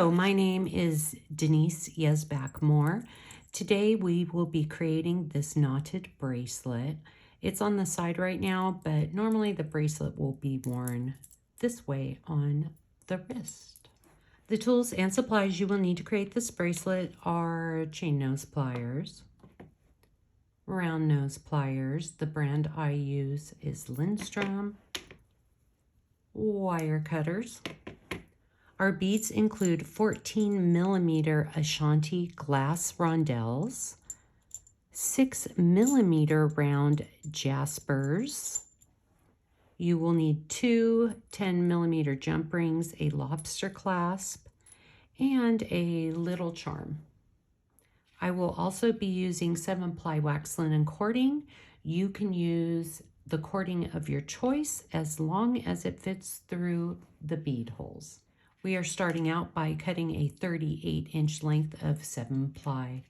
Hello, my name is Denise Yezbak Moore. Today we will be creating this knotted bracelet. It's on the side right now, but normally the bracelet will be worn this way on the wrist. The tools and supplies you will need to create this bracelet are chain nose pliers, round nose pliers. The brand I use is Lindstrom, wire cutters. Our beads include 14mm Ashanti glass rondelles, 6mm round jaspers. You will need two 10mm jump rings, a lobster clasp, and a little charm. I will also be using 7-ply wax linen cording. You can use the cording of your choice as long as it fits through the bead holes. We are starting out by cutting a 38-inch length of 7-ply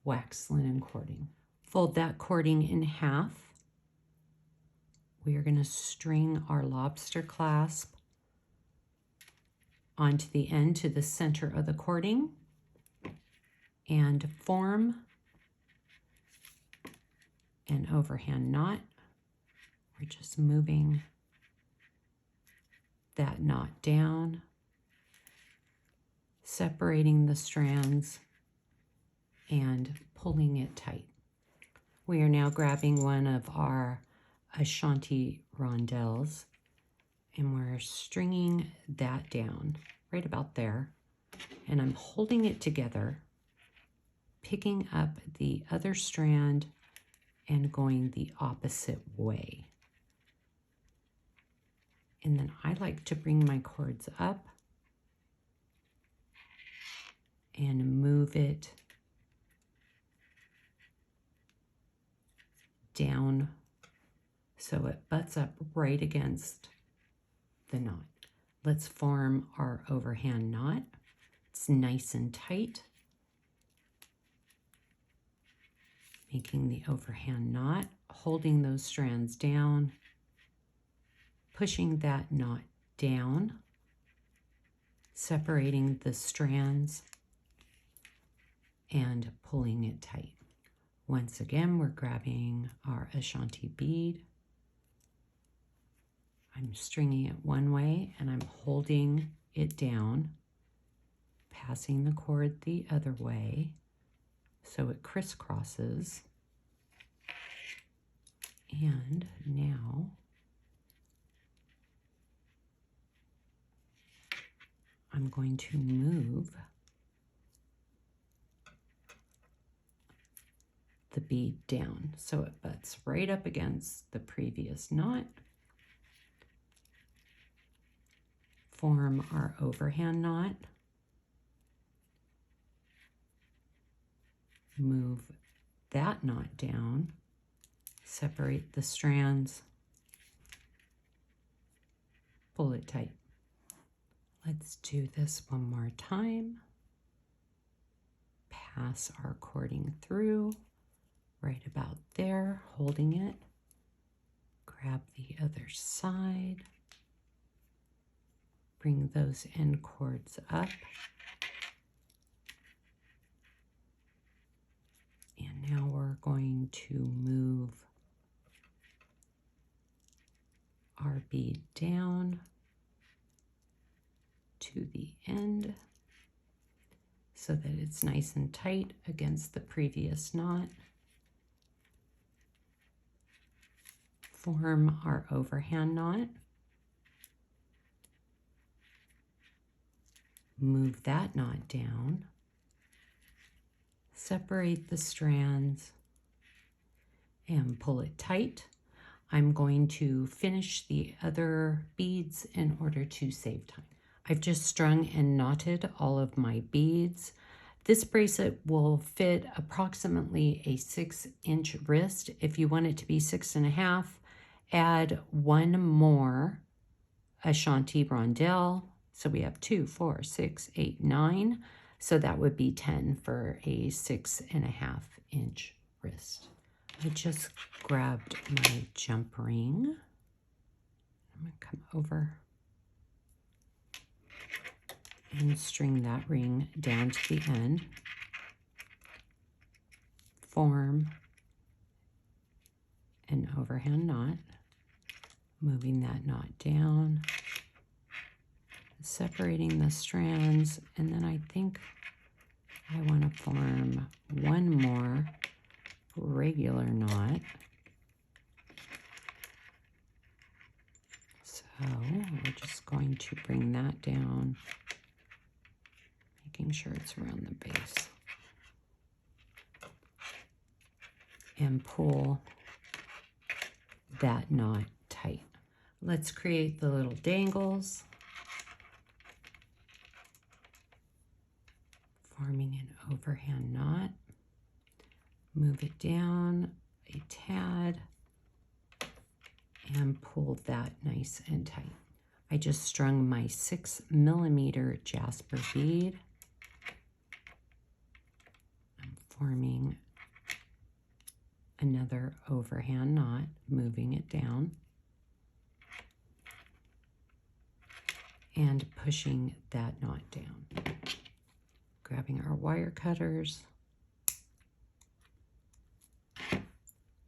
wax linen cording. Fold that cording in half. We are going to string our lobster clasp onto the end to the center of the cording and form an overhand knot. We're just moving that knot down, separating the strands and pulling it tight. We are now grabbing one of our Ashanti rondelles and we're stringing that down right about there. And I'm holding it together, picking up the other strand and going the opposite way. And then I like to bring my cords up and move it down so it butts up right against the knot. Let's form our overhand knot. It's nice and tight. Making the overhand knot, holding those strands down, pushing that knot down, separating the strands, and pulling it tight. Once again, we're grabbing our Ashanti bead. I'm stringing it one way and I'm holding it down, passing the cord the other way so it crisscrosses. And now I'm going to move the bead down so it butts right up against the previous knot. Form our overhand knot. Move that knot down. Separate the strands. Pull it tight. Let's do this one more time. Pass our cording through right about there, holding it. Grab the other side. Bring those end cords up. And now we're going to move our bead down to the end so that it's nice and tight against the previous knot. Form our overhand knot. Move that knot down. Separate the strands and pull it tight. I'm going to finish the other beads in order to save time. I've just strung and knotted all of my beads. This bracelet will fit approximately a 6-inch wrist. If you want it to be 6.5, add one more Ashanti rondelle. So we have 2, 4, 6, 8, 9. So that would be 10 for a 6.5-inch wrist. I just grabbed my jump ring. I'm going to come over and string that ring down to the end. Form an overhand knot, moving that knot down, separating the strands, and then I think I want to form one more regular knot. So we're just going to bring that down, making sure it's around the base, and pull that knot tight. Let's create the little dangles, forming an overhand knot. Move it down a tad and pull that nice and tight. I just strung my 6mm jasper bead. I'm forming another overhand knot, moving it down and pushing that knot down. Grabbing our wire cutters,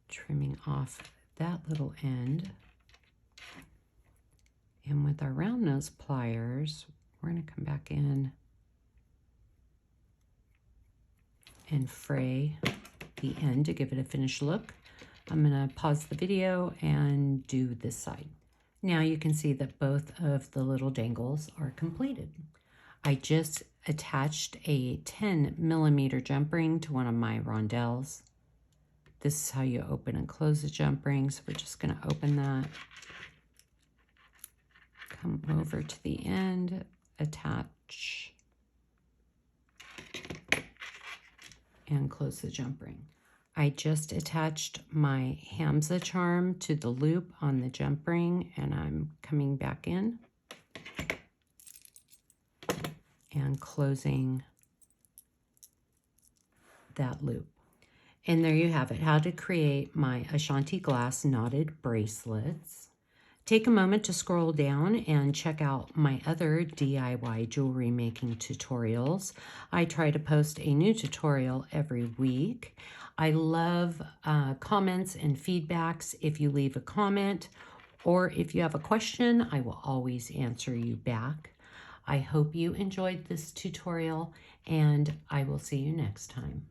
trimming off that little end, and with our round nose pliers, we're going to come back in and fray the end to give it a finished look. I'm going to pause the video and do this side. Now you can see that both of the little dangles are completed. I just attached a 10mm jump ring to one of my rondelles. This is how you open and close a jump ring. So we're just going to open that, come over to the end, attach, and close the jump ring. I just attached my Hamza charm to the loop on the jump ring, and I'm coming back in and closing that loop. And there you have it, how to create my Ashanti glass knotted bracelets. Take a moment to scroll down and check out my other DIY jewelry making tutorials. I try to post a new tutorial every week. I love comments and feedbacks. If you leave a comment or if you have a question, I will always answer you back. I hope you enjoyed this tutorial, and I will see you next time.